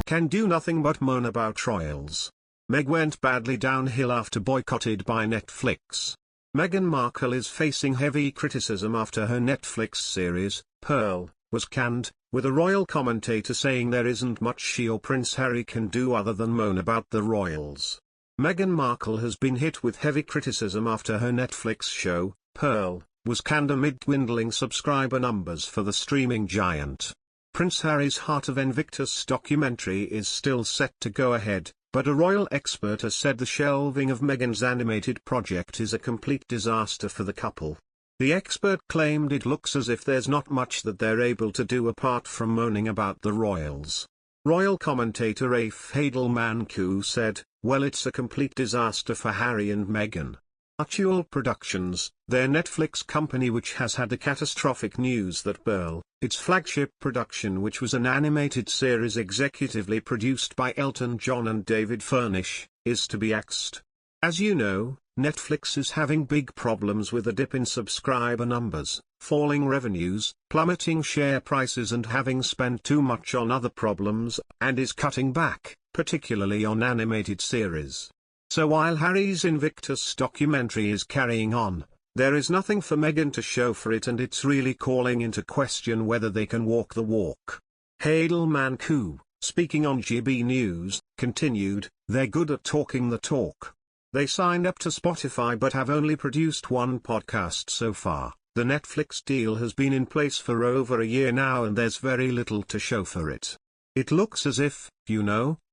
can do nothing but moan about royals. Meg went badly downhill after boycotted by Netflix. Meghan Markle is facing heavy criticism after her Netflix series, Pearl, was canned, with a royal commentator saying there isn't much she or Prince Harry can do other than moan about the royals. Meghan Markle has been hit with heavy criticism after her Netflix show, Pearl, was canned amid dwindling subscriber numbers for the streaming giant. Prince Harry's Heart of Invictus documentary is still set to go ahead, but a royal expert has said the shelving of Meghan's animated project is a complete disaster for the couple. The expert claimed it looks as if there's not much that they're able to do apart from moaning about the royals. Royal commentator Manku said, "Well, it's a complete disaster for Harry and Meghan." Archie Productions, their Netflix company which has had the catastrophic news that Pearl, its flagship production which was an animated series executively produced by Elton John and David Furnish, is to be axed. As you know, Netflix is having big problems with a dip in subscriber numbers, falling revenues, plummeting share prices and having spent too much on other problems, and is cutting back, particularly on animated series. So while Harry's Invictus documentary is carrying on, there is nothing for Meghan to show for it, and it's really calling into question whether they can walk the walk. Manku, speaking on GB News, continued, "They're good at talking the talk. They signed up to Spotify but have only produced one podcast so far. The Netflix deal has been in place for over a year now and there's very little to show for it. It looks as if,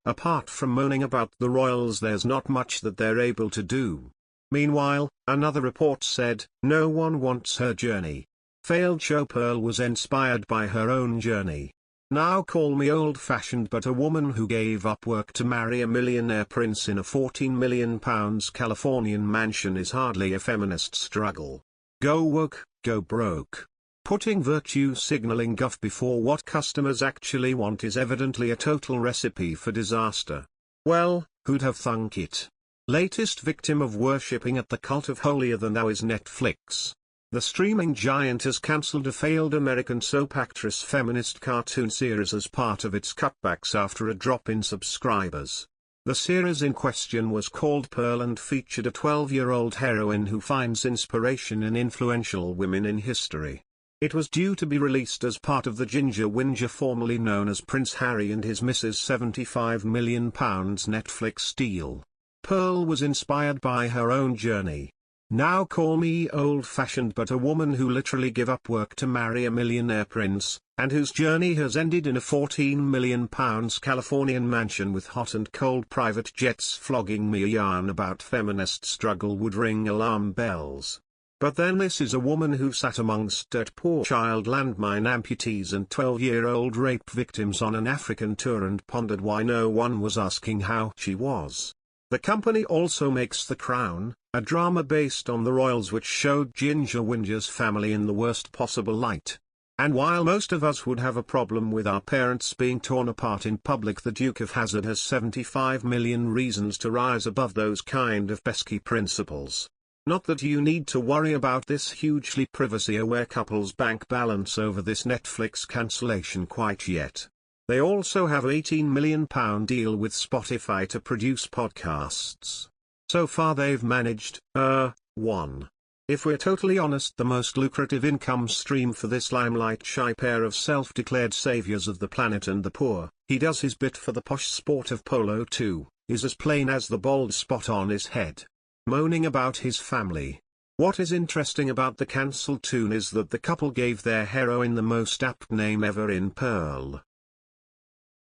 apart from moaning about the royals, there's not much that they're able to do." Meanwhile, another report said, "No one wants her journey." Failed show Pearl was inspired by her own journey. Now call me old-fashioned, but a woman who gave up work to marry a millionaire prince in a £14 million Californian mansion is hardly a feminist struggle. Go woke, go broke. Putting virtue signaling guff before what customers actually want is evidently a total recipe for disaster. Well, who'd have thunk it? Latest victim of worshipping at the cult of holier-than-thou is Netflix. The streaming giant has cancelled a failed American soap actress feminist cartoon series as part of its cutbacks after a drop in subscribers. The series in question was called Pearl and featured a 12-year-old heroine who finds inspiration in influential women in history. It was due to be released as part of the Ginger Whinger formerly known as Prince Harry and his Mrs. £75 million Netflix deal. Pearl was inspired by her own journey. Now call me old-fashioned, but a woman who literally gave up work to marry a millionaire prince, and whose journey has ended in a £14 million Californian mansion with hot and cold private jets flogging me a yarn about feminist struggle would ring alarm bells. But then this is a woman who sat amongst dirt poor child landmine amputees and 12-year-old rape victims on an African tour and pondered why no one was asking how she was. The company also makes The Crown, a drama based on the royals which showed Ginger Whinger's family in the worst possible light. And while most of us would have a problem with our parents being torn apart in public, the Duke of Hazzard has 75 million reasons to rise above those kind of pesky principles. Not that you need to worry about this hugely privacy-aware couple's bank balance over this Netflix cancellation quite yet. They also have an £18 million deal with Spotify to produce podcasts. So far they've managed, one. If we're totally honest, the most lucrative income stream for this limelight-shy pair of self-declared saviors of the planet and the poor, he does his bit for the posh sport of polo too, is as plain as the bald spot on his head. Moaning about his family. What is interesting about the cancelled tune is that the couple gave their heroine the most apt name ever in Pearl.